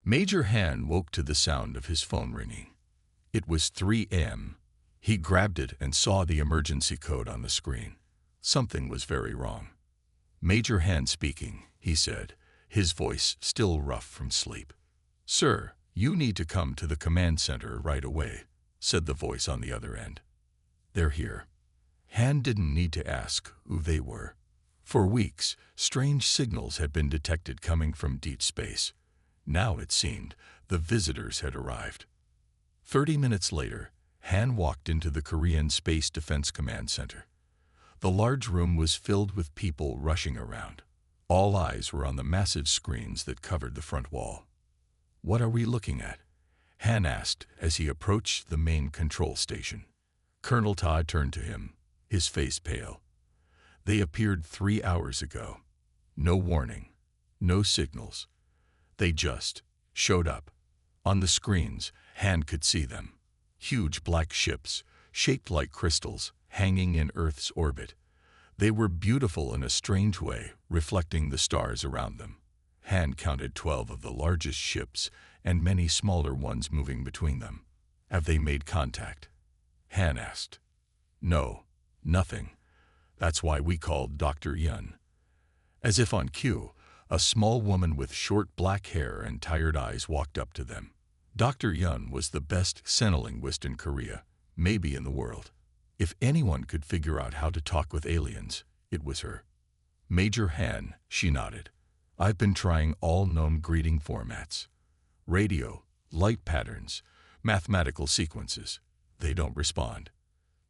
Major Han woke to the sound of his phone ringing. It was 3 a.m. He grabbed it and saw the emergency code on the screen. Something was very wrong. Major Han speaking, he said, his voice still rough from sleep. "Sir, you need to come to the command center right away," said the voice on the other end. "They're here." Han didn't need to ask who they were. For weeks, strange signals had been detected coming from deep space. Now it seemed the visitors had arrived. 30 minutes later, Han walked into the Korean Space Defense Command Center. The large room was filled with people rushing around. All eyes were on the massive screens that covered the front wall. "What are we looking at?" Han asked as he approached the main control station. Colonel Todd turned to him, his face pale. "They appeared 3 hours ago. No warning, no signals. They just showed up." On the screens, Han could see them. Huge black ships, shaped like crystals, hanging in Earth's orbit. They were beautiful in a strange way, reflecting the stars around them. Han counted 12 of the largest ships and many smaller ones moving between them. "Have they made contact?" Han asked. "No, nothing. That's why we called Dr. Yun." As if on cue, a small woman with short black hair and tired eyes walked up to them. Dr. Yun was the best Sinolinguist in Korea, maybe in the world. If anyone could figure out how to talk with aliens, it was her. "Major Han," she nodded. "I've been trying all known greeting formats. Radio, light patterns, mathematical sequences. They don't respond.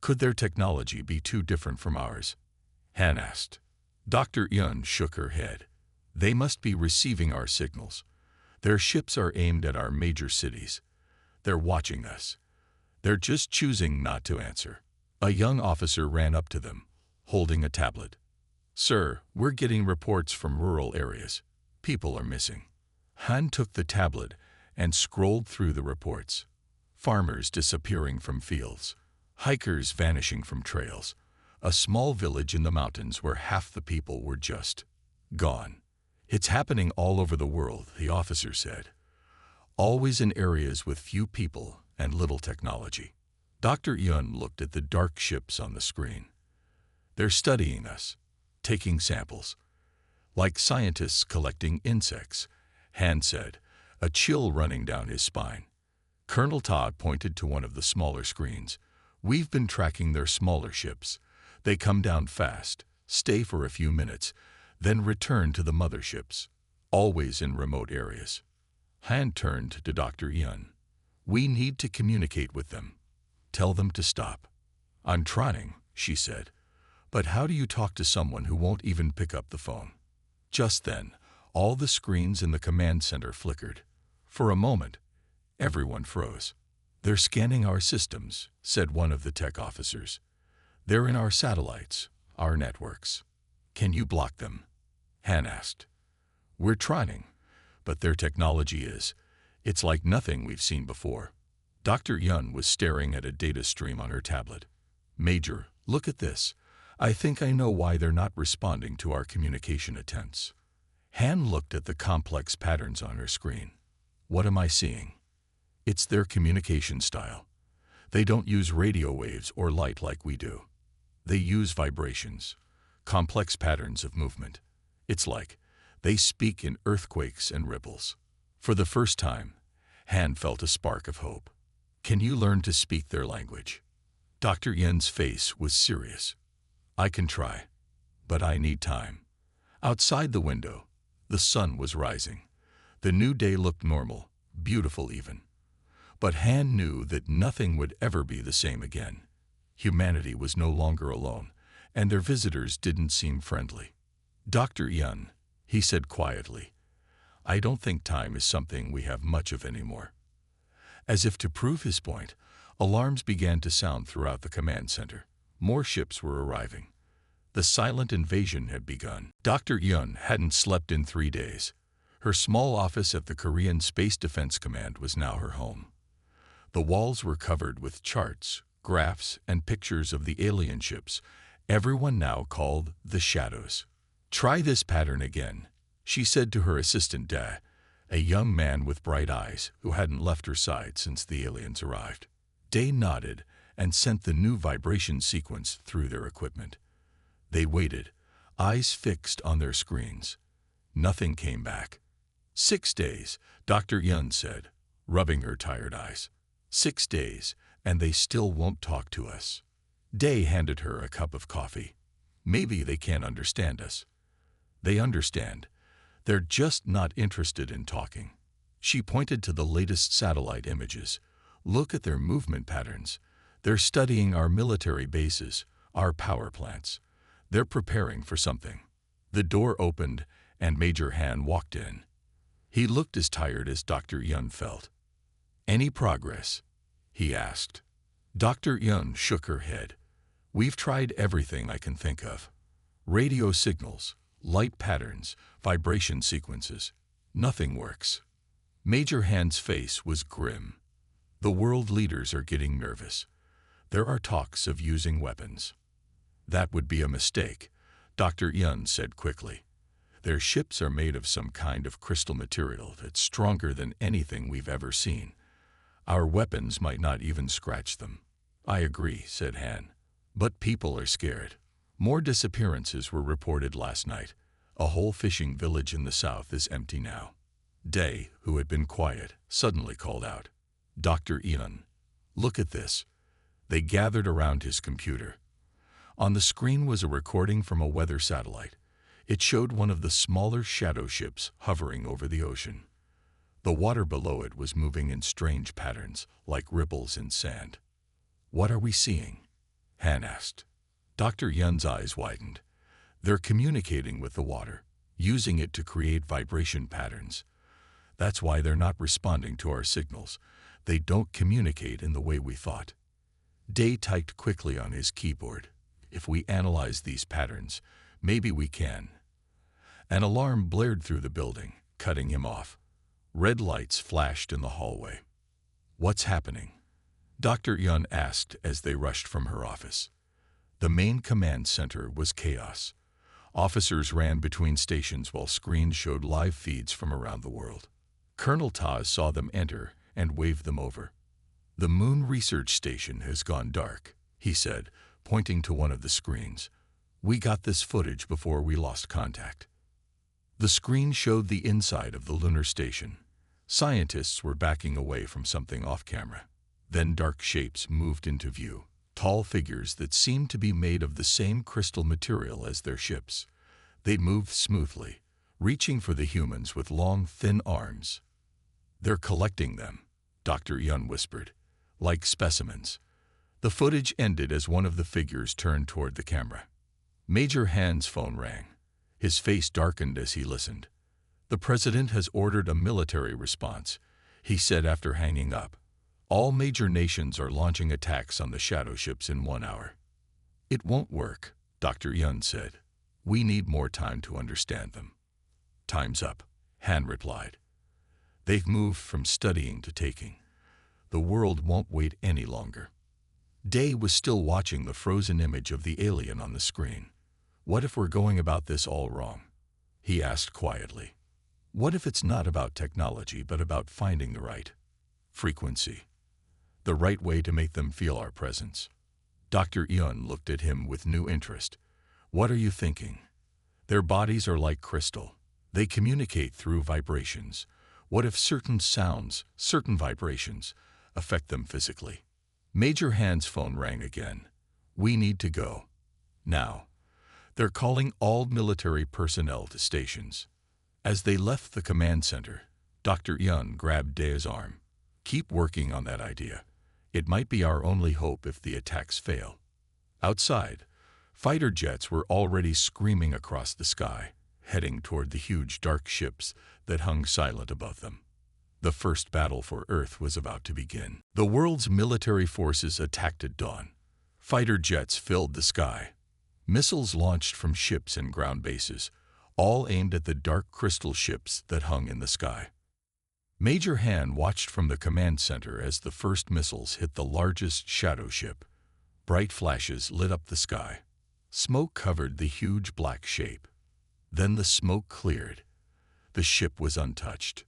Could their technology be too different from ours?" Han asked. Dr. Yun shook her head. "They must be receiving our signals. Their ships are aimed at our major cities. They're watching us. They're just choosing not to answer." A young officer ran up to them, holding a tablet. "Sir, we're getting reports from rural areas. People are missing." Han took the tablet and scrolled through the reports. Farmers disappearing from fields, hikers vanishing from trails, a small village in the mountains where half the people were just gone. "It's happening all over the world," the officer said. "Always in areas with few people and little technology." Dr. Yun looked at the dark ships on the screen. "They're studying us, taking samples. Like scientists collecting insects," Han said, a chill running down his spine. Colonel Todd pointed to one of the smaller screens. "We've been tracking their smaller ships. They come down fast, stay for a few minutes, then return to the motherships, always in remote areas." Han turned to Dr. Yun. "We need to communicate with them. Tell them to stop." "I'm trying," she said. "But how do you talk to someone who won't even pick up the phone?" Just then, all the screens in the command center flickered. For a moment, everyone froze. "They're scanning our systems," said one of the tech officers. "They're in our satellites, our networks. Can you block them?" Han asked. "We're trying, but their technology it's like nothing we've seen before." Dr. Yun was staring at a data stream on her tablet. "Major, look at this. I think I know why they're not responding to our communication attempts." Han looked at the complex patterns on her screen. "What am I seeing?" "It's their communication style. They don't use radio waves or light like we do. They use vibrations, complex patterns of movement. It's like they speak in earthquakes and ripples." For the first time, Han felt a spark of hope. "Can you learn to speak their language?" Dr. Yun's face was serious. "I can try, but I need time." Outside the window, the sun was rising. The new day looked normal, beautiful even. But Han knew that nothing would ever be the same again. Humanity was no longer alone, and their visitors didn't seem friendly. "Dr. Yun," he said quietly, "I don't think time is something we have much of anymore." As if to prove his point, alarms began to sound throughout the command center. More ships were arriving. The silent invasion had begun. Dr. Yun hadn't slept in 3 days. Her small office at the Korean Space Defense Command was now her home. The walls were covered with charts, graphs, and pictures of the alien ships, everyone now called the Shadows. "Try this pattern again," she said to her assistant Da, a young man with bright eyes who hadn't left her side since the aliens arrived. Day nodded and sent the new vibration sequence through their equipment. They waited, eyes fixed on their screens. Nothing came back. 6 days, Dr. Yun said, rubbing her tired eyes. 6 days, and they still won't talk to us. Day handed her a cup of coffee. Maybe they can't understand us. They understand. They're just not interested in talking. She pointed to the latest satellite images. Look at their movement patterns. They're studying our military bases, our power plants. They're preparing for something. The door opened, and Major Han walked in. He looked as tired as Dr. Yun felt. Any progress? He asked. Dr. Yun shook her head. We've tried everything I can think of. Radio signals, light patterns, vibration sequences. Nothing works. Major Han's face was grim. The world leaders are getting nervous. There are talks of using weapons. That would be a mistake, Dr. Yun said quickly. Their ships are made of some kind of crystal material that's stronger than anything we've ever seen. Our weapons might not even scratch them. I agree, said Han. But people are scared. More disappearances were reported last night. A whole fishing village in the south is empty now. Day, who had been quiet, suddenly called out, Dr. Yun, look at this. They gathered around his computer. On the screen was a recording from a weather satellite. It showed one of the smaller shadow ships hovering over the ocean. The water below it was moving in strange patterns, like ripples in sand. What are we seeing? Han asked. Dr. Yun's eyes widened. They're communicating with the water, using it to create vibration patterns. That's why they're not responding to our signals. They don't communicate in the way we thought. Day typed quickly on his keyboard. If we analyze these patterns, maybe we can. An alarm blared through the building, cutting him off. Red lights flashed in the hallway. What's happening? Dr. Yun asked as they rushed from her office. The main command center was chaos. Officers ran between stations while screens showed live feeds from around the world. Colonel Taz saw them enter and waved them over. The Moon Research Station has gone dark, he said, pointing to one of the screens. We got this footage before we lost contact. The screen showed the inside of the lunar station. Scientists were backing away from something off-camera. Then dark shapes moved into view, tall figures that seemed to be made of the same crystal material as their ships. They moved smoothly, reaching for the humans with long, thin arms. They're collecting them, Dr. Yun whispered, like specimens. The footage ended as one of the figures turned toward the camera. Major Han's phone rang. His face darkened as he listened. The president has ordered a military response, he said after hanging up. All major nations are launching attacks on the shadow ships in 1 hour. It won't work, Dr. Yun said. We need more time to understand them. Time's up, Han replied. They've moved from studying to taking. The world won't wait any longer. Day was still watching the frozen image of the alien on the screen. What if we're going about this all wrong? He asked quietly. What if it's not about technology but about finding the right frequency? The right way to make them feel our presence. Dr. Yun looked at him with new interest. What are you thinking? Their bodies are like crystal. They communicate through vibrations. What if certain sounds, certain vibrations, affect them physically? Major Han's phone rang again. We need to go. Now. They're calling all military personnel to stations. As they left the command center, Dr. Yun grabbed Dae's arm. Keep working on that idea. It might be our only hope if the attacks fail. Outside, fighter jets were already screaming across the sky, heading toward the huge dark ships that hung silent above them. The first battle for Earth was about to begin. The world's military forces attacked at dawn. Fighter jets filled the sky. Missiles launched from ships and ground bases, all aimed at the dark crystal ships that hung in the sky. Major Han watched from the command center as the first missiles hit the largest shadow ship. Bright flashes lit up the sky. Smoke covered the huge black shape. Then the smoke cleared. The ship was untouched.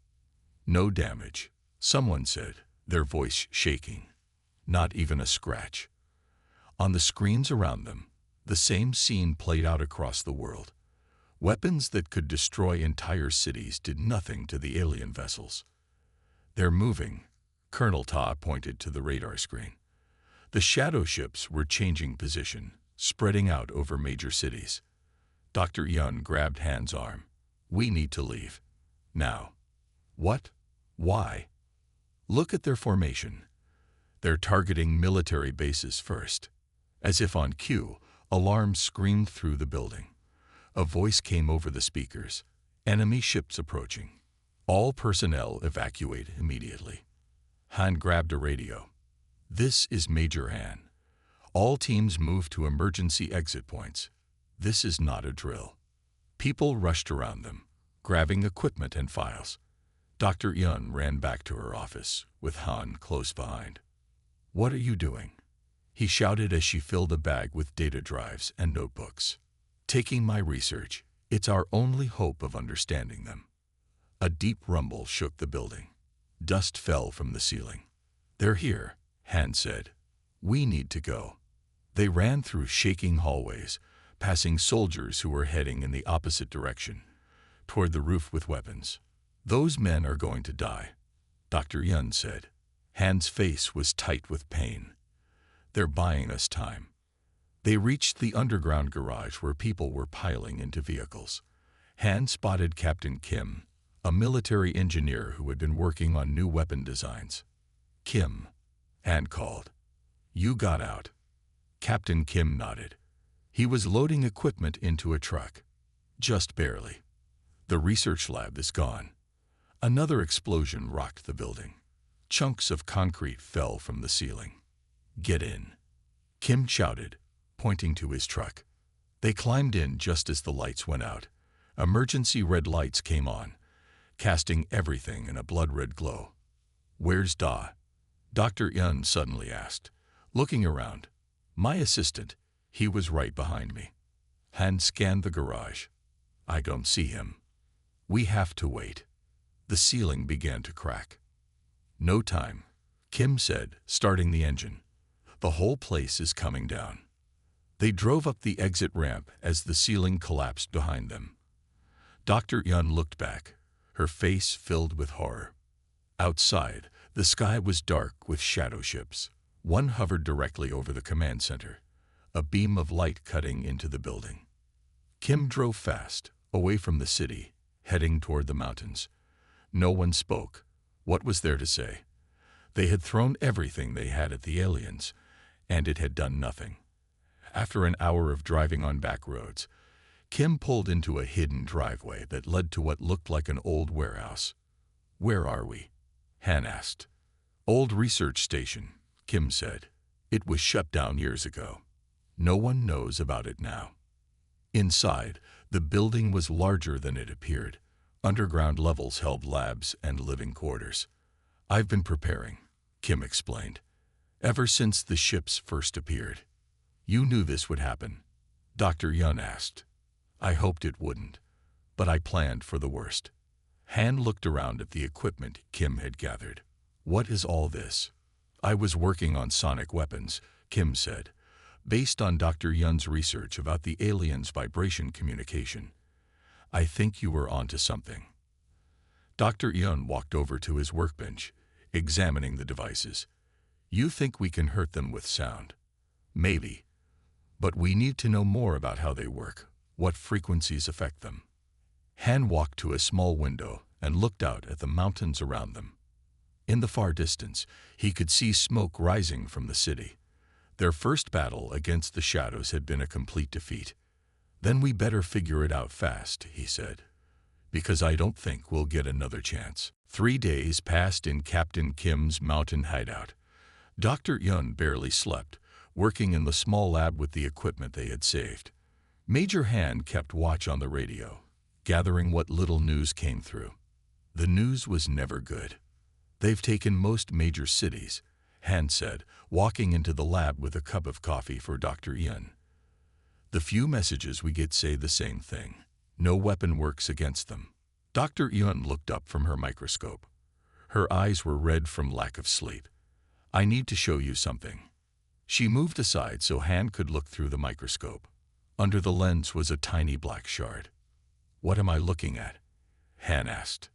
No damage, someone said, their voice shaking. Not even a scratch. On the screens around them, the same scene played out across the world. Weapons that could destroy entire cities did nothing to the alien vessels. "They're moving," Colonel Ta pointed to the radar screen. The shadow ships were changing position, spreading out over major cities. Dr. Yun grabbed Han's arm. "We need to leave. Now." "What? Why?" "Look at their formation. They're targeting military bases first." As if on cue, alarms screamed through the building. A voice came over the speakers. "Enemy ships approaching. All personnel evacuate immediately." Han grabbed a radio. "This is Major Han. All teams move to emergency exit points. This is not a drill." People rushed around them, grabbing equipment and files. Dr. Yun ran back to her office, with Han close behind. "What are you doing?" he shouted as she filled a bag with data drives and notebooks. "Taking my research. It's our only hope of understanding them." A deep rumble shook the building. Dust fell from the ceiling. "They're here," Han said. "We need to go." They ran through shaking hallways, passing soldiers who were heading in the opposite direction, toward the roof with weapons. "Those men are going to die," Dr. Yun said. Han's face was tight with pain. "They're buying us time." They reached the underground garage where people were piling into vehicles. Han spotted Captain Kim, a military engineer who had been working on new weapon designs. "Kim," Han called. "You got out." Captain Kim nodded. He was loading equipment into a truck. "Just barely. The research lab is gone." Another explosion rocked the building. Chunks of concrete fell from the ceiling. "Get in," Kim shouted, pointing to his truck. They climbed in just as the lights went out. Emergency red lights came on, casting everything in a blood-red glow. "Where's Da?" Dr. Yun suddenly asked, looking around. "My assistant. He was right behind me." Han scanned the garage. "I don't see him." "We have to wait." The ceiling began to crack. "No time," Kim said, starting the engine. "The whole place is coming down." They drove up the exit ramp as the ceiling collapsed behind them. Dr. Yun looked back, her face filled with horror. Outside, the sky was dark with shadow ships. One hovered directly over the command center, a beam of light cutting into the building. Kim drove fast, away from the city, heading toward the mountains. No one spoke. What was there to say? They had thrown everything they had at the aliens, and it had done nothing. After an hour of driving on back roads, Kim pulled into a hidden driveway that led to what looked like an old warehouse. "Where are we?" Han asked. "Old research station," Kim said. "It was shut down years ago. No one knows about it now." Inside, the building was larger than it appeared. Underground levels held labs and living quarters. "I've been preparing," Kim explained, "ever since the ships first appeared." "You knew this would happen?" Dr. Yun asked. "I hoped it wouldn't, but I planned for the worst." Han looked around at the equipment Kim had gathered. "What is all this?" "I was working on sonic weapons," Kim said, "based on Dr. Yun's research about the aliens' vibration communication. I think you were onto something." Dr. Yun walked over to his workbench, examining the devices. "You think we can hurt them with sound?" "Maybe. But we need to know more about how they work, what frequencies affect them." Han walked to a small window and looked out at the mountains around them. In the far distance, he could see smoke rising from the city. Their first battle against the shadows had been a complete defeat. "Then we better figure it out fast," he said, "because I don't think we'll get another chance." 3 days passed in Captain Kim's mountain hideout. Dr. Yun barely slept, working in the small lab with the equipment they had saved. Major Han kept watch on the radio, gathering what little news came through. The news was never good. "They've taken most major cities," Han said, walking into the lab with a cup of coffee for Dr. Yun. "The few messages we get say the same thing. No weapon works against them." Dr. Yun looked up from her microscope. Her eyes were red from lack of sleep. "I need to show you something." She moved aside so Han could look through the microscope. Under the lens was a tiny black shard. "What am I looking at?" Han asked.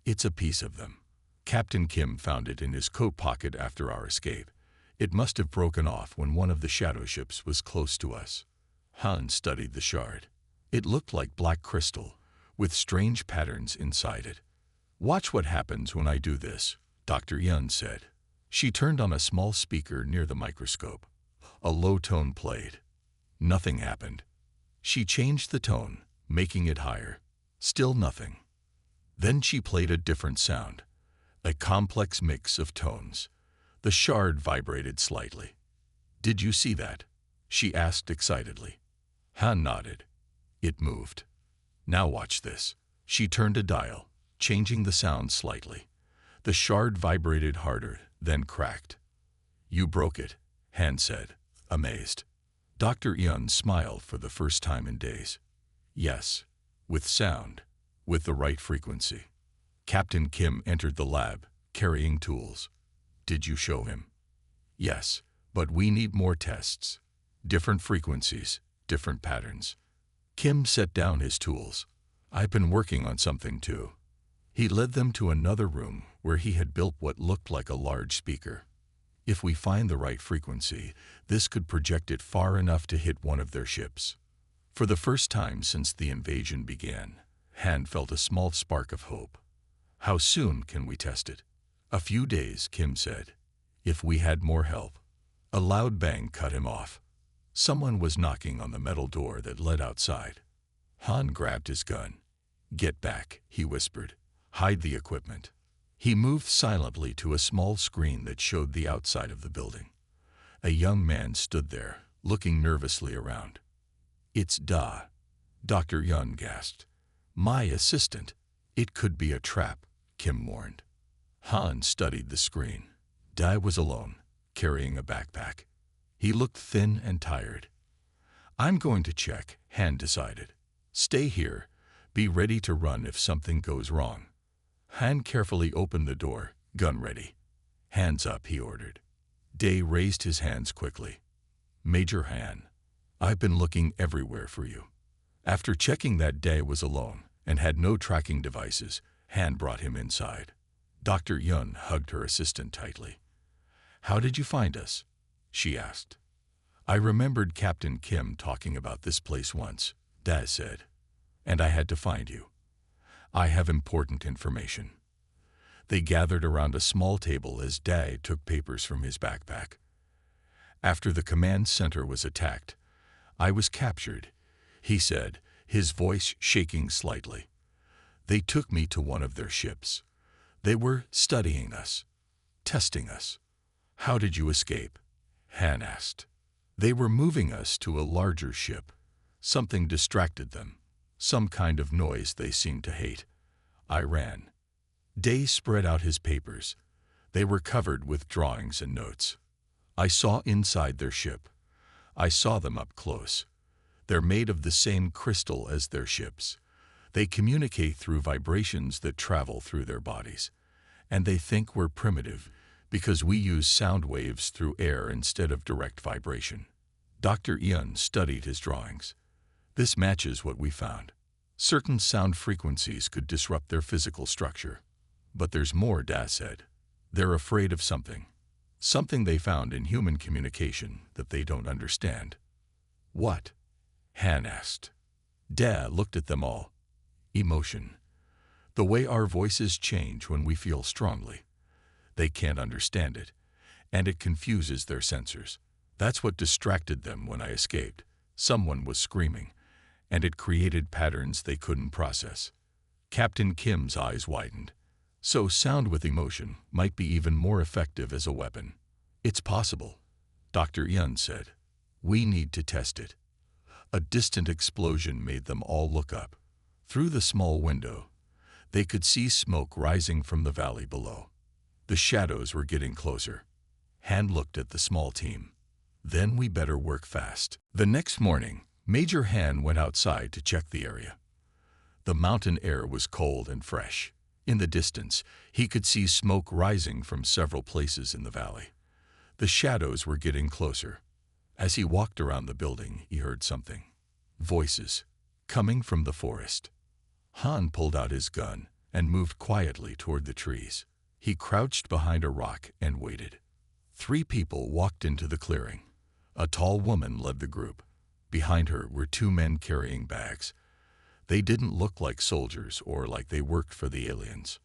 "It's a piece of them. Captain Kim found it in his coat pocket after our escape. It must have broken off when one of the shadow ships was close to us." Han studied the shard. It looked like black crystal, with strange patterns inside it. "Watch what happens when I do this," Dr. Yun said. She turned on a small speaker near the microscope. A low tone played. Nothing happened. She changed the tone, making it higher. Still nothing. Then she played a different sound, a complex mix of tones. The shard vibrated slightly. "Did you see that?" she asked excitedly. Han nodded. It moved. "Now watch this." She turned a dial, changing the sound slightly. The shard vibrated harder, then cracked. "You broke it," Han said, amazed. Dr. Yun smiled for the first time in days. "Yes, with sound, with the right frequency." Captain Kim entered the lab, carrying tools. "Did you show him?" "Yes, but we need more tests. Different frequencies, different patterns." Kim set down his tools. "I've been working on something too." He led them to another room where he had built what looked like a large speaker. "If we find the right frequency, this could project it far enough to hit one of their ships." For the first time since the invasion began, Han felt a small spark of hope. "How soon can we test it?" "A few days," Kim said. "If we had more help." A loud bang cut him off. Someone was knocking on the metal door that led outside. Han grabbed his gun. "Get back," he whispered. "Hide the equipment." He moved silently to a small screen that showed the outside of the building. A young man stood there, looking nervously around. "It's Da," Dr. Yun gasped. "My assistant." "It could be a trap," Kim warned. Han studied the screen. Da was alone, carrying a backpack. He looked thin and tired. "I'm going to check," Han decided. "Stay here. Be ready to run if something goes wrong." Han carefully opened the door, gun ready. "Hands up," he ordered. Day raised his hands quickly. "Major Han, I've been looking everywhere for you." After checking that Day was alone and had no tracking devices, Han brought him inside. Dr. Yun hugged her assistant tightly. "How did you find us?" she asked. "I remembered Captain Kim talking about this place once," Day said. "And I had to find you. I have important information." They gathered around a small table as Day took papers from his backpack. "After the command center was attacked, I was captured," he said, his voice shaking slightly. "They took me to one of their ships. They were studying us, testing us." "How did you escape?" Han asked. "They were moving us to a larger ship. Something distracted them, some kind of noise they seemed to hate. I ran." Day spread out his papers. They were covered with drawings and notes. "I saw inside their ship. I saw them up close. They're made of the same crystal as their ships. They communicate through vibrations that travel through their bodies. And they think we're primitive because we use sound waves through air instead of direct vibration." Dr. Yun studied his drawings. "This matches what we found. Certain sound frequencies could disrupt their physical structure. But there's more," Da said. "They're afraid of something. Something they found in human communication that they don't understand." "What?" Han asked. Da looked at them all. "Emotion. The way our voices change when we feel strongly. They can't understand it, and it confuses their sensors. That's what distracted them when I escaped. Someone was screaming, and it created patterns they couldn't process." Captain Kim's eyes widened. "So sound with emotion might be even more effective as a weapon." "It's possible," Dr. Yun said. "We need to test it." A distant explosion made them all look up. Through the small window, they could see smoke rising from the valley below. The shadows were getting closer. Han looked at the small team. "Then we better work fast." The next morning, Major Han went outside to check the area. The mountain air was cold and fresh. In the distance, he could see smoke rising from several places in the valley. The shadows were getting closer. As he walked around the building, he heard something. Voices, coming from the forest. Han pulled out his gun and moved quietly toward the trees. He crouched behind a rock and waited. 3 people walked into the clearing. A tall woman led the group. Behind her were 2 men carrying bags. They didn't look like soldiers or like they worked for the aliens.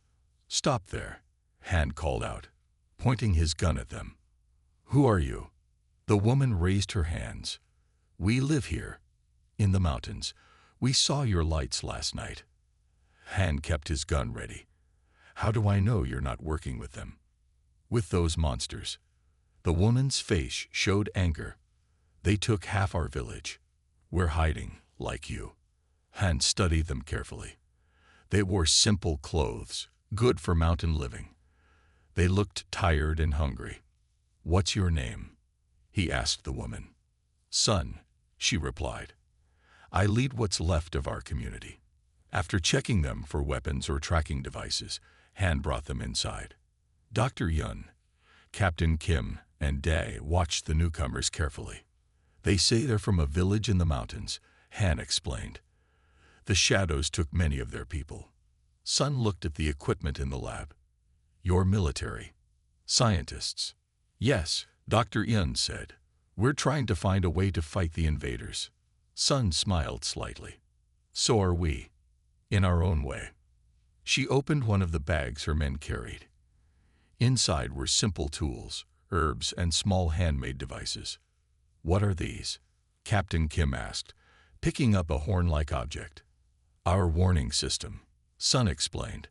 "Stop there," Han called out, pointing his gun at them. "Who are you?" The woman raised her hands. "We live here, in the mountains. We saw your lights last night." Han kept his gun ready. "How do I know you're not working with them?" "With those monsters." The woman's face showed anger. "They took half our village. We're hiding, like you." Han studied them carefully. They wore simple clothes, good for mountain living. They looked tired and hungry. "What's your name?" he asked the woman. "Sun," she replied. "I lead what's left of our community." After checking them for weapons or tracking devices, Han brought them inside. Dr. Yun, Captain Kim, and Dae watched the newcomers carefully. "They say they're from a village in the mountains," Han explained. "The shadows took many of their people." Sun looked at the equipment in the lab. "You're military. Scientists." "Yes," Dr. Yun said. "We're trying to find a way to fight the invaders." Sun smiled slightly. "So are we, in our own way." She opened one of the bags her men carried. Inside were simple tools, herbs, and small handmade devices. "What are these?" Captain Kim asked, picking up a horn-like object. "Our warning system," Sun explained.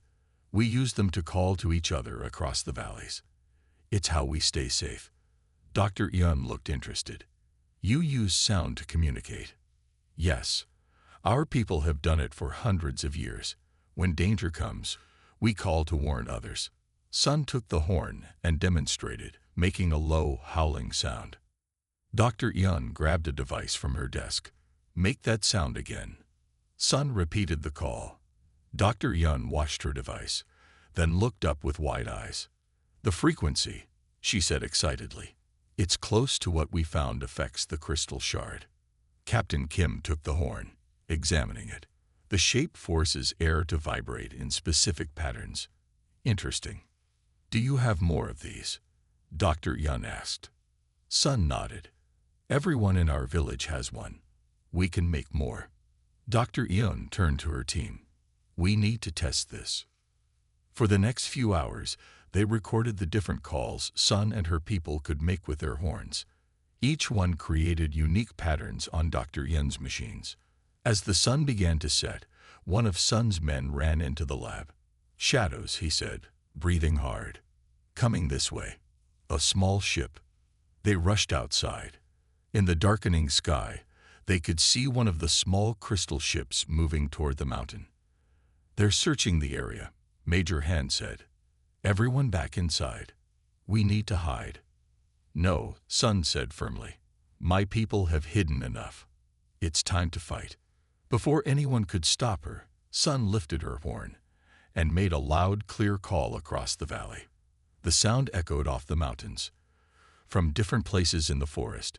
"We use them to call to each other across the valleys. It's how we stay safe." Dr. Yun looked interested. "You use sound to communicate?" "Yes. Our people have done it for hundreds of years. When danger comes, we call to warn others." Sun took the horn and demonstrated, making a low, howling sound. Dr. Yun grabbed a device from her desk. "Make that sound again." Sun repeated the call. Dr. Yun watched her device, then looked up with wide eyes. "The frequency," she said excitedly. "It's close to what we found affects the crystal shard." Captain Kim took the horn, examining it. The shape forces air to vibrate in specific patterns. "Interesting. Do you have more of these?" Dr. Yun asked. Sun nodded. "Everyone in our village has one. We can make more." Dr. Yun turned to her team. "We need to test this." For the next few hours, they recorded the different calls Sun and her people could make with their horns. Each one created unique patterns on Dr. Yun's machines. As the sun began to set, one of Sun's men ran into the lab. "Shadows," he said, breathing hard. "Coming this way." A small ship. They rushed outside. In the darkening sky, they could see one of the small crystal ships moving toward the mountain. "They're searching the area," Major Han said. "Everyone back inside. We need to hide." "No," Sun said firmly. "My people have hidden enough. It's time to fight." Before anyone could stop her, Sun lifted her horn and made a loud, clear call across the valley. The sound echoed off the mountains. From different places in the forest,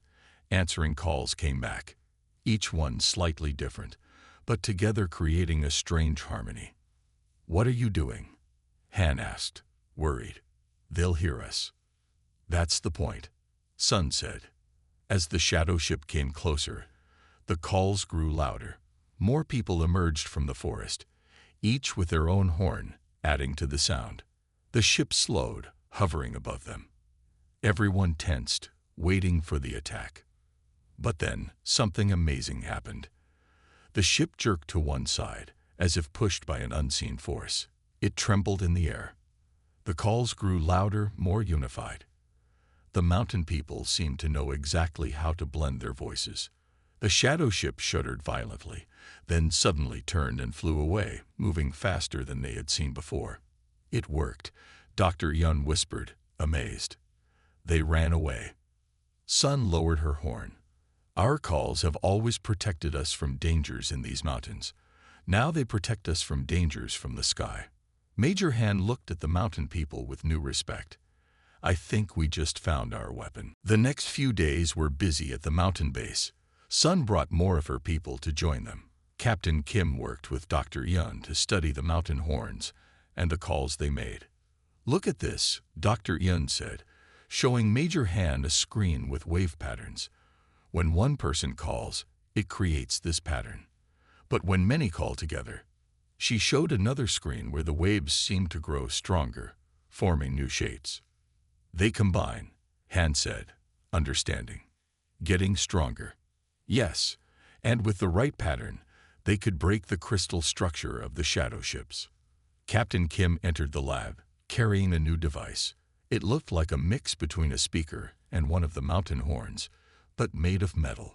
answering calls came back, each one slightly different, but together creating a strange harmony. "What are you doing?" Han asked, worried. "They'll hear us." "That's the point," Sun said. As the shadow ship came closer, the calls grew louder. More people emerged from the forest, each with their own horn, adding to the sound. The ship slowed, hovering above them. Everyone tensed, waiting for the attack. But then, something amazing happened. The ship jerked to one side, as if pushed by an unseen force. It trembled in the air. The calls grew louder, more unified. The mountain people seemed to know exactly how to blend their voices. The shadow ship shuddered violently, then suddenly turned and flew away, moving faster than they had seen before. "It worked," Dr. Yun whispered, amazed. They ran away. Sun lowered her horn. "Our calls have always protected us from dangers in these mountains. Now they protect us from dangers from the sky." Major Han looked at the mountain people with new respect. I think we just found our weapon. The next few days were busy at the mountain base. Sun brought more of her people to join them. Captain Kim worked with Dr. Yun to study the mountain horns and the calls they made. Look at this, Dr. Yun said, showing Major Han a screen with wave patterns. When one person calls, it creates this pattern. But when many call together, she showed another screen where the waves seem to grow stronger, forming new shapes. They combine, Han said, understanding. Getting stronger. Yes, and with the right pattern, they could break the crystal structure of the shadow ships. Captain Kim entered the lab, carrying a new device. It looked like a mix between a speaker and one of the mountain horns, but made of metal.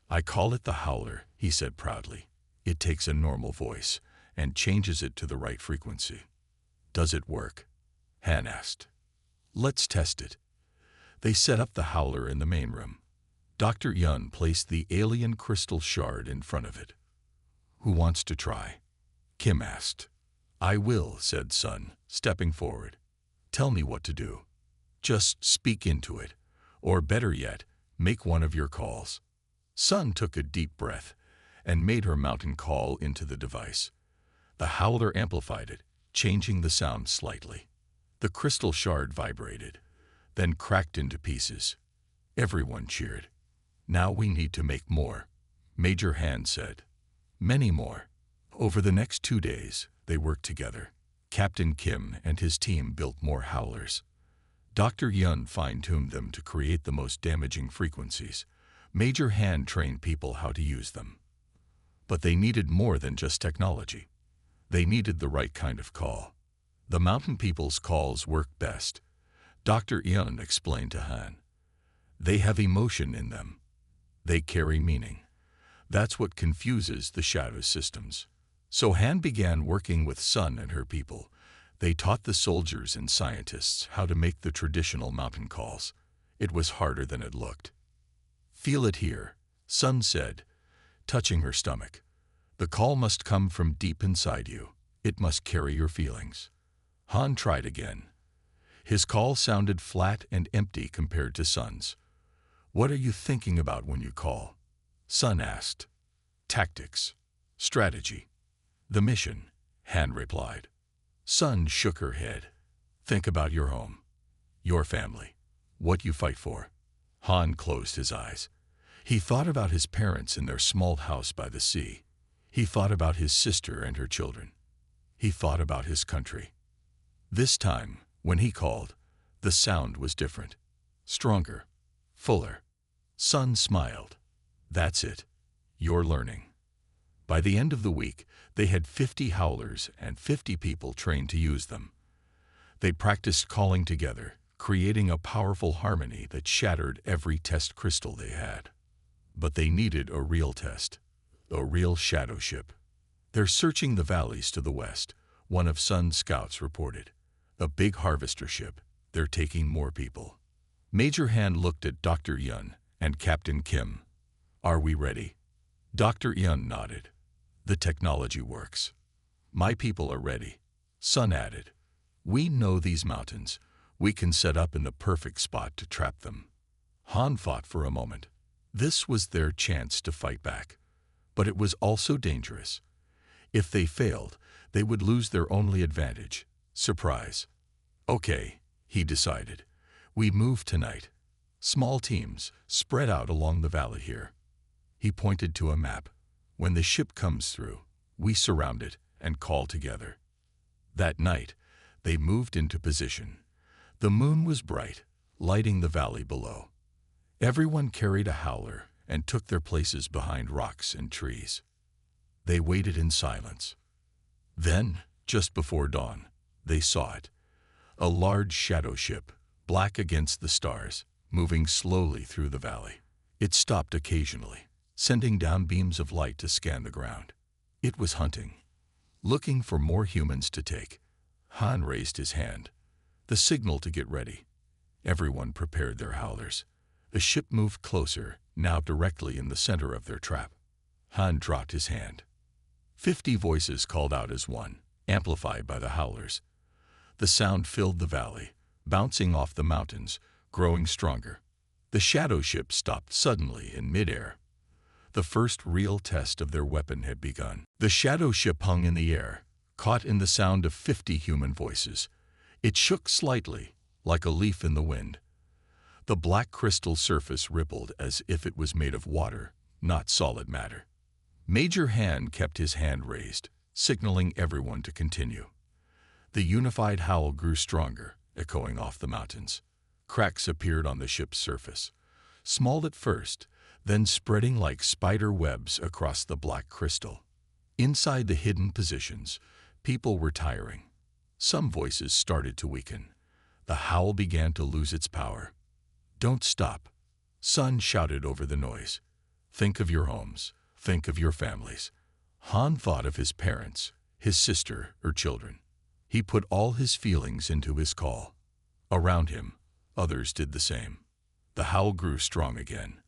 I call it the Howler, he said proudly. It takes a normal voice and changes it to the right frequency. Does it work? Han asked. Let's test it. They set up the Howler in the main room. Dr. Yun placed the alien crystal shard in front of it. Who wants to try? Kim asked. I will, said Sun, stepping forward. Tell me what to do. Just speak into it, or better yet, make one of your calls. Sun took a deep breath and made her mountain call into the device. The Howler amplified it, changing the sound slightly. The crystal shard vibrated, then cracked into pieces. Everyone cheered. Now we need to make more, Major Han said. Many more. Over the next 2 days, they worked together. Captain Kim and his team built more howlers. Dr. Yun fine-tuned them to create the most damaging frequencies. Major Han trained people how to use them. But they needed more than just technology. They needed the right kind of call. The mountain people's calls work best, Dr. Yun explained to Han. They have emotion in them. They carry meaning. That's what confuses the shadow systems. So Han began working with Sun and her people. They taught the soldiers and scientists how to make the traditional mountain calls. It was harder than it looked. Feel it here, Sun said, touching her stomach. The call must come from deep inside you. It must carry your feelings. Han tried again. His call sounded flat and empty compared to Sun's. What are you thinking about when you call? Sun asked. Tactics. Strategy. The mission, Han replied. Sun shook her head. Think about your home, your family, what you fight for. Han closed his eyes. He thought about his parents in their small house by the sea. He thought about his sister and her children. He thought about his country. This time, when he called, the sound was different. Stronger. Fuller. Sun smiled. That's it. You're learning. By the end of the week, they had 50 howlers and 50 people trained to use them. They practiced calling together, creating a powerful harmony that shattered every test crystal they had. But they needed a real test, a real shadow ship. They're searching the valleys to the west, one of Sun's scouts reported. A big harvester ship. They're taking more people. Major Han looked at Dr. Yun and Captain Kim. Are we ready? Dr. Yun nodded. The technology works. My people are ready. Sun added. We know these mountains. We can set up in the perfect spot to trap them. Han fought for a moment. This was their chance to fight back. But it was also dangerous. If they failed, they would lose their only advantage, surprise. Okay, he decided. We move tonight. Small teams, spread out along the valley here. He pointed to a map. When the ship comes through, we surround it and call together. That night, they moved into position. The moon was bright, lighting the valley below. Everyone carried a howler and took their places behind rocks and trees. They waited in silence. Then, just before dawn, they saw it. A large shadow ship, black against the stars, moving slowly through the valley. It stopped occasionally, sending down beams of light to scan the ground. It was hunting, looking for more humans to take. Han raised his hand, the signal to get ready. Everyone prepared their howlers. The ship moved closer, now directly in the center of their trap. Han dropped his hand. 50 voices called out as one. amplified by the howlers. The sound filled the valley, bouncing off the mountains, growing stronger. The shadow ship stopped suddenly in midair. The first real test of their weapon had begun. The shadow ship hung in the air, caught in the sound of 50 human voices. It shook slightly, like a leaf in the wind. The black crystal surface rippled as if it was made of water, not solid matter. Major Hand kept his hand raised, signaling everyone to continue. The unified howl grew stronger, echoing off the mountains. Cracks appeared on the ship's surface, small at first, then spreading like spider webs across the black crystal. Inside the hidden positions, people were tiring. Some voices started to weaken. The howl began to lose its power. "Don't stop," Sun shouted over the noise. "Think of your homes. Think of your families." Han thought of his parents, his sister, or children. He put all his feelings into his call. Around him, others did the same. The howl grew strong again.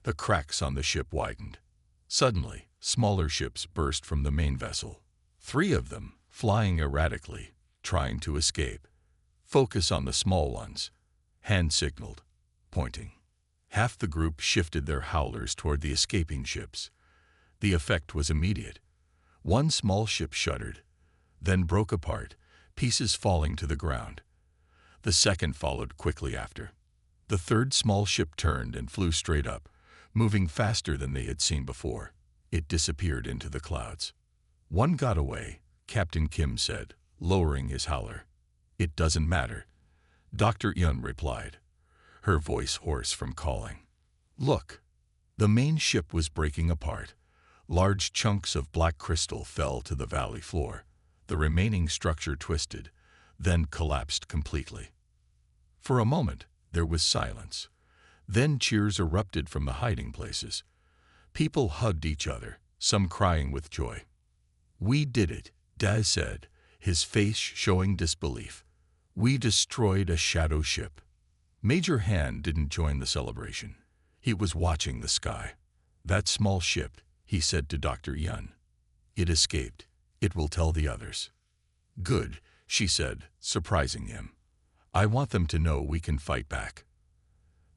The cracks on the ship widened. Suddenly, smaller ships burst from the main vessel. 3 of them, flying erratically, trying to escape. "Focus on the small ones," Han signaled, pointing. Half the group shifted their howlers toward the escaping ships. The effect was immediate. One small ship shuddered, then broke apart, pieces falling to the ground. The second followed quickly after. The third small ship turned and flew straight up, moving faster than they had seen before. It disappeared into the clouds. "One got away," Captain Kim said, lowering his howler. "It doesn't matter," Dr. Yun replied, her voice hoarse from calling. "Look." The main ship was breaking apart. Large chunks of black crystal fell to the valley floor. The remaining structure twisted, then collapsed completely. For a moment, there was silence. Then cheers erupted from the hiding places. People hugged each other, some crying with joy. "We did it," Daz said, his face showing disbelief. "We destroyed a shadow ship." Major Han didn't join the celebration. He was watching the sky. "That small ship," he said to Dr. Yun. "It escaped. It will tell the others." "Good," she said, surprising him. "I want them to know we can fight back."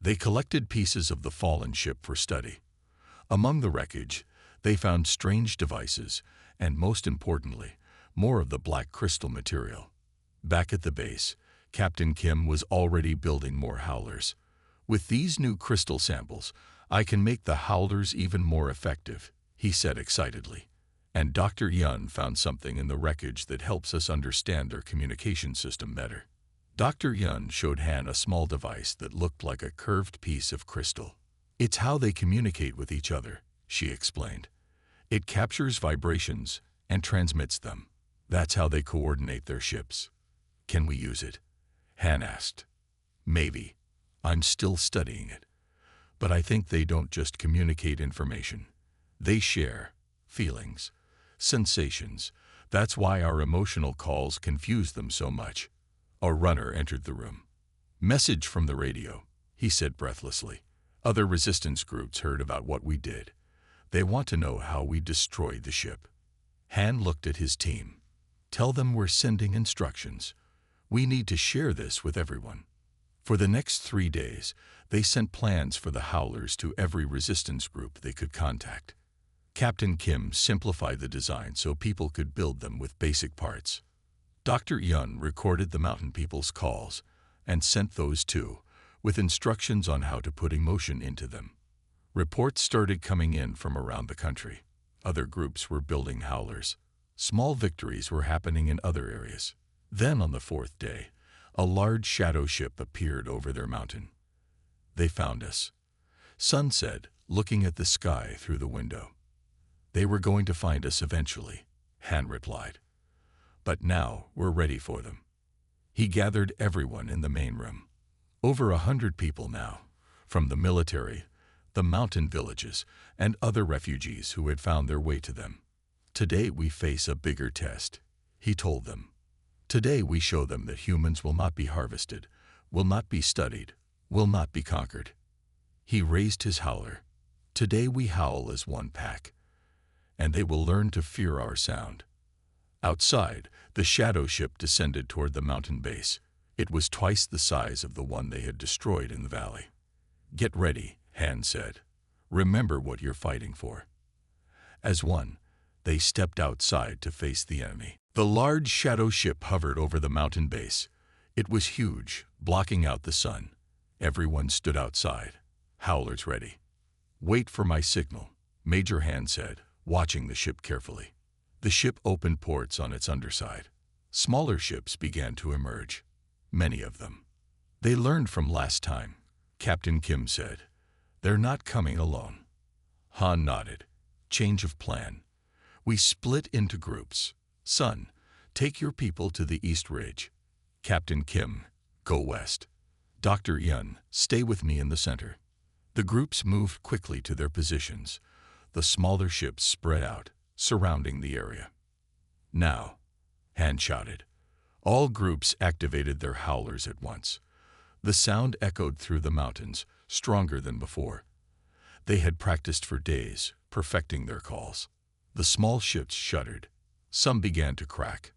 They collected pieces of the fallen ship for study. Among the wreckage, they found strange devices, and most importantly, more of the black crystal material. Back at the base, Captain Kim was already building more howlers. "With these new crystal samples, I can make the howlers even more effective," he said excitedly. And Dr. Yun found something in the wreckage that helps us understand their communication system better. Dr. Yun showed Han a small device that looked like a curved piece of crystal. "It's how they communicate with each other," she explained. "It captures vibrations and transmits them. That's how they coordinate their ships." "Can we use it?" Han asked. "Maybe. I'm still studying it. But I think they don't just communicate information. They share feelings, sensations. That's why our emotional calls confuse them so much." A runner entered the room. "Message from the radio," he said breathlessly. "Other resistance groups heard about what we did. They want to know how we destroyed the ship." Han looked at his team. "Tell them we're sending instructions. We need to share this with everyone." For the next 3 days, they sent plans for the howlers to every resistance group they could contact. Captain Kim simplified the design so people could build them with basic parts. Dr. Yun recorded the mountain people's calls and sent those too, with instructions on how to put emotion into them. Reports started coming in from around the country. Other groups were building howlers. Small victories were happening in other areas. Then on the 4th day, a large shadow ship appeared over their mountain. "They found us," Sun said, looking at the sky through the window. "They were going to find us eventually," Han replied. "But now we're ready for them." He gathered everyone in the main room. Over 100 people now, from the military, the mountain villages, and other refugees who had found their way to them. "Today we face a bigger test," he told them. "Today we show them that humans will not be harvested, will not be studied, will not be conquered." He raised his howler. "Today we howl as one pack, and they will learn to fear our sound. Outside, the shadow ship descended toward the mountain base. It was twice the size of the one they had destroyed in the valley. "Get ready," Han said. "Remember what you're fighting for." As one, they stepped outside to face the enemy. The large shadow ship hovered over the mountain base. It was huge, blocking out the sun. Everyone stood outside, howlers ready. "Wait for my signal," Major Han said, watching the ship carefully. The ship opened ports on its underside. Smaller ships began to emerge, many of them. "They learned from last time," Captain Kim said. "They're not coming alone." Han nodded. "Change of plan. We split into groups. Sun, take your people to the East Ridge. Captain Kim, go west. Dr. Yun, stay with me in the center." The groups moved quickly to their positions. The smaller ships spread out, surrounding the area. "Now," Han shouted. All groups activated their howlers at once. The sound echoed through the mountains, stronger than before. They had practiced for days, perfecting their calls. The small ships shuddered. Some began to crack.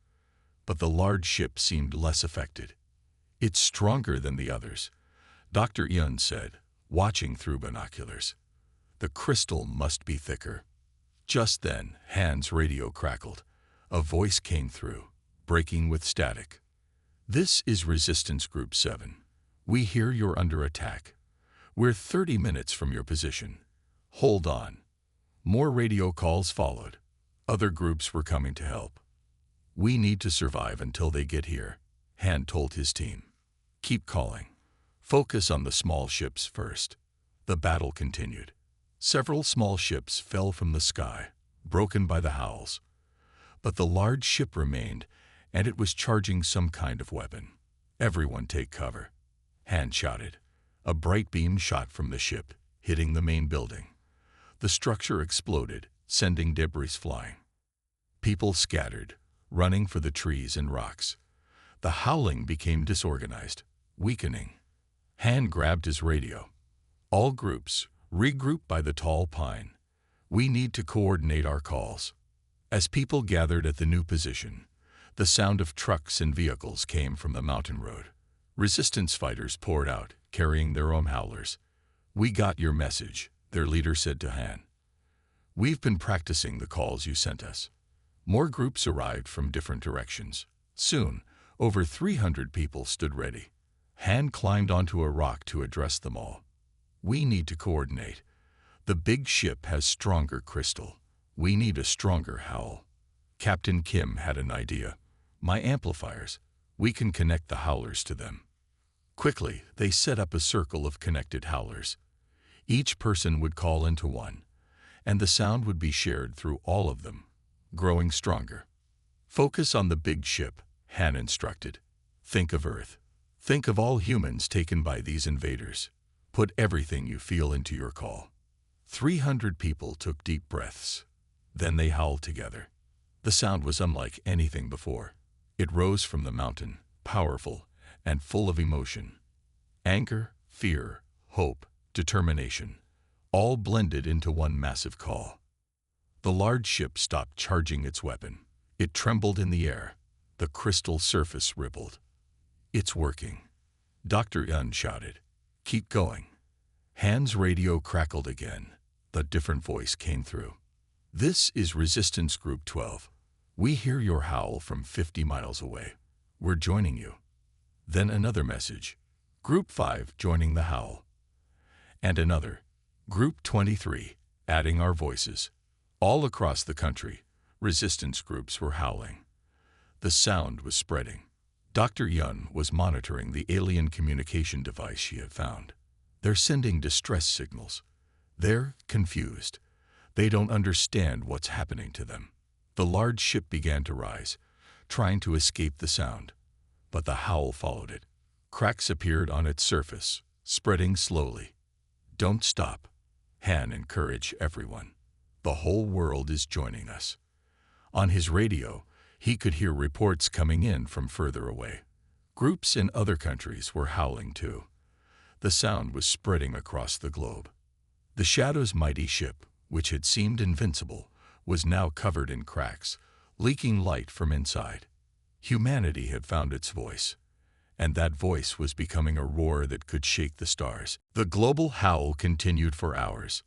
But the large ship seemed less affected. "It's stronger than the others," Dr. Yun said, watching through binoculars. "The crystal must be thicker." Just then, Han's radio crackled. A voice came through, breaking with static. "This is Resistance Group 7. We hear you're under attack. We're 30 minutes from your position. Hold on." More radio calls followed. Other groups were coming to help. "We need to survive until they get here," Han told his team. "Keep calling. Focus on the small ships first." The battle continued. Several small ships fell from the sky, broken by the howls. But the large ship remained, and it was charging some kind of weapon. "Everyone take cover," Han shouted. A bright beam shot from the ship, hitting the main building. The structure exploded, sending debris flying. People scattered, running for the trees and rocks. The howling became disorganized, weakening. Han grabbed his radio. "All groups, regroup by the tall pine. We need to coordinate our calls." As people gathered at the new position, the sound of trucks and vehicles came from the mountain road. Resistance fighters poured out, carrying their own howlers. "We got your message," their leader said to Han. "We've been practicing the calls you sent us." More groups arrived from different directions. Soon, over 300 people stood ready. Han climbed onto a rock to address them all. "We need to coordinate. The big ship has stronger crystal. We need a stronger howl." Captain Kim had an idea. "My amplifiers. We can connect the howlers to them." Quickly, they set up a circle of connected howlers. Each person would call into one, and the sound would be shared through all of them, growing stronger. "Focus on the big ship," Han instructed. "Think of Earth. Think of all humans taken by these invaders. Put everything you feel into your call." 300 people took deep breaths. Then they howled together. The sound was unlike anything before. It rose from the mountain, powerful and full of emotion. Anger, fear, hope, determination, all blended into one massive call. The large ship stopped charging its weapon. It trembled in the air. The crystal surface rippled. "It's working," Dr. Yun shouted. "Keep going." Han's radio crackled again. The different voice came through. "This is Resistance Group 12. We hear your howl from 50 miles away. We're joining you." Then another message. "Group 5 joining the howl." And another. "Group 23, adding our voices." All across the country, resistance groups were howling. The sound was spreading. Dr. Yun was monitoring the alien communication device she had found. "They're sending distress signals. They're confused. They don't understand what's happening to them." The large ship began to rise, trying to escape the sound. But the howl followed it. Cracks appeared on its surface, spreading slowly. "Don't stop," Han encouraged everyone. "The whole world is joining us." On his radio, he could hear reports coming in from further away. Groups in other countries were howling too. The sound was spreading across the globe. The Shadow's mighty ship, which had seemed invincible, was now covered in cracks, leaking light from inside. Humanity had found its voice, and that voice was becoming a roar that could shake the stars. The global howl continued for hours.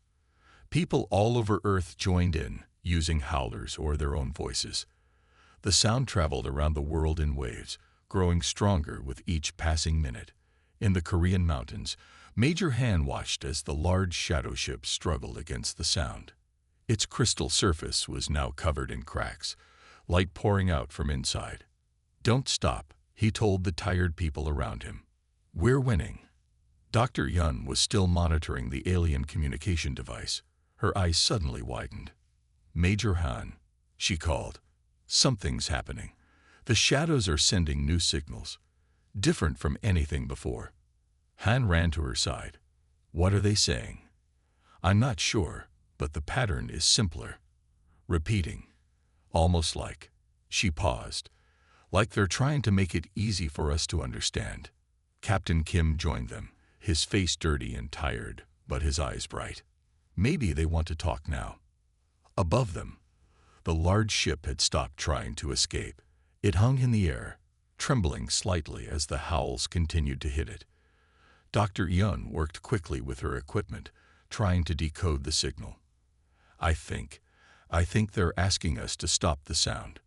People all over Earth joined in, using howlers or their own voices. The sound traveled around the world in waves, growing stronger with each passing minute. In the Korean mountains, Major Han watched as the large shadow ship struggled against the sound. Its crystal surface was now covered in cracks, light pouring out from inside. "Don't stop," he told the tired people around him. "We're winning." Dr. Yun was still monitoring the alien communication device. Her eyes suddenly widened. "Major Han," she called. "Something's happening. The shadows are sending new signals, different from anything before." Han ran to her side. "What are they saying?" "I'm not sure, but the pattern is simpler. Repeating. Almost like—" She paused. "Like they're trying to make it easy for us to understand." Captain Kim joined them, his face dirty and tired, but his eyes bright. "Maybe they want to talk now." Above them, the large ship had stopped trying to escape. It hung in the air, trembling slightly as the howls continued to hit it. Dr. Yun worked quickly with her equipment, trying to decode the signal. I think they're asking us to stop the sound."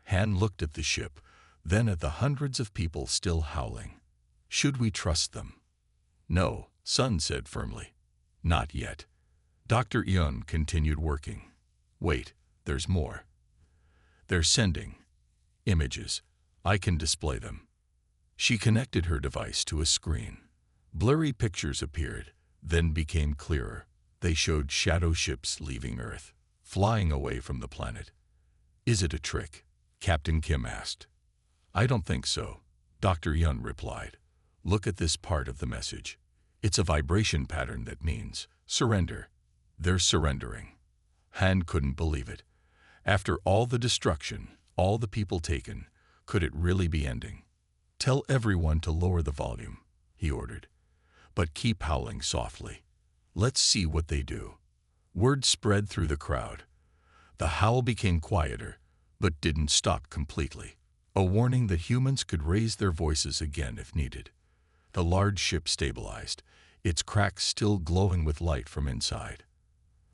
Han looked at the ship, then at the hundreds of people still howling. "Should we trust them?" "No," Sun said firmly. "Not yet." Dr. Yun continued working. "Wait, there's more. They're sending images. I can display them." She connected her device to a screen. Blurry pictures appeared, then became clearer. They showed shadow ships leaving Earth, flying away from the planet. "Is it a trick?" Captain Kim asked. "I don't think so," Dr. Yun replied. "Look at this part of the message. It's a vibration pattern that means surrender. They're surrendering." Han couldn't believe it. After all the destruction, all the people taken, could it really be ending? "Tell everyone to lower the volume," he ordered. "But keep howling softly. Let's see what they do." Word spread through the crowd. The howl became quieter, but didn't stop completely. A warning that humans could raise their voices again if needed. The large ship stabilized, its cracks still glowing with light from inside.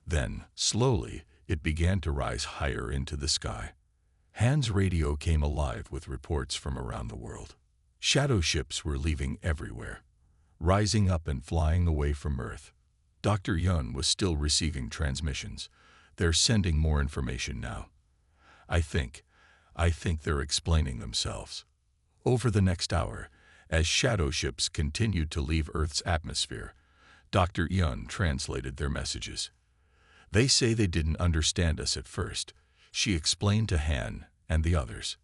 Then, slowly, it began to rise higher into the sky. Han's radio came alive with reports from around the world. Shadow ships were leaving everywhere, rising up and flying away from Earth. Dr. Yun was still receiving transmissions. "They're sending more information now. I think they're explaining themselves." Over the next hour, as shadow ships continued to leave Earth's atmosphere, Dr. Yun translated their messages. "They say they didn't understand us at first," she explained to Han and the others.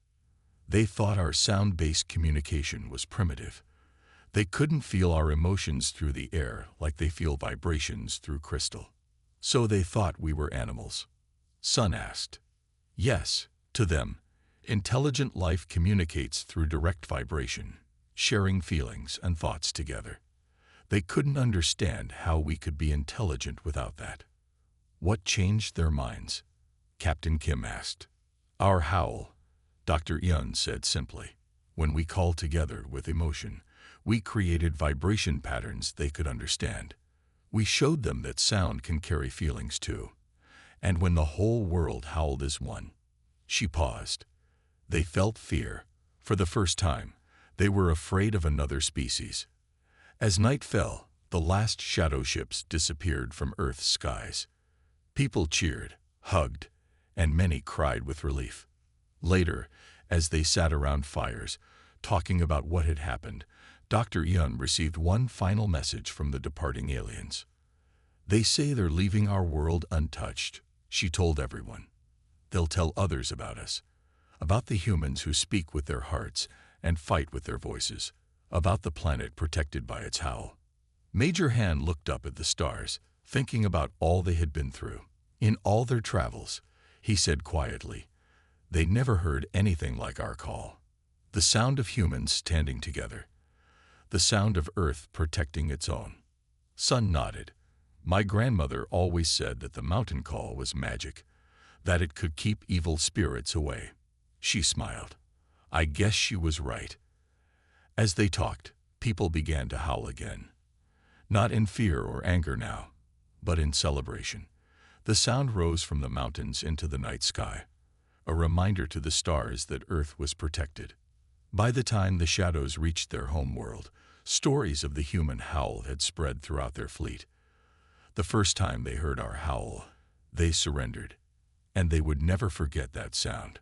"They thought our sound-based communication was primitive. They couldn't feel our emotions through the air like they feel vibrations through crystal. So they thought we were animals." Sun asked. "Yes, to them, intelligent life communicates through direct vibration, sharing feelings and thoughts together. They couldn't understand how we could be intelligent without that." "What changed their minds?" Captain Kim asked. "Our howl," Dr. Yun said simply. "When we called together with emotion, we created vibration patterns they could understand. We showed them that sound can carry feelings too. And when the whole world howled as one." She paused. "They felt fear. For the first time, they were afraid of another species." As night fell, the last shadow ships disappeared from Earth's skies. People cheered, hugged, and many cried with relief. Later, as they sat around fires, talking about what had happened, Dr. Yun received one final message from the departing aliens. "They say they're leaving our world untouched," she told everyone. "They'll tell others about us, about the humans who speak with their hearts and fight with their voices, about the planet protected by its howl." Major Han looked up at the stars, thinking about all they had been through. In all their travels, he said quietly, they never heard anything like our call. The sound of humans standing together. The sound of Earth protecting its own. Sun nodded. "My grandmother always said that the mountain call was magic, that it could keep evil spirits away. She smiled. I guess she was right. As they talked, people began to howl again. Not in fear or anger now, but in celebration. The sound rose from the mountains into the night sky, a reminder to the stars that Earth was protected. By the time the shadows reached their home world, stories of the human howl had spread throughout their fleet. The first time they heard our howl, they surrendered, and they would never forget that sound.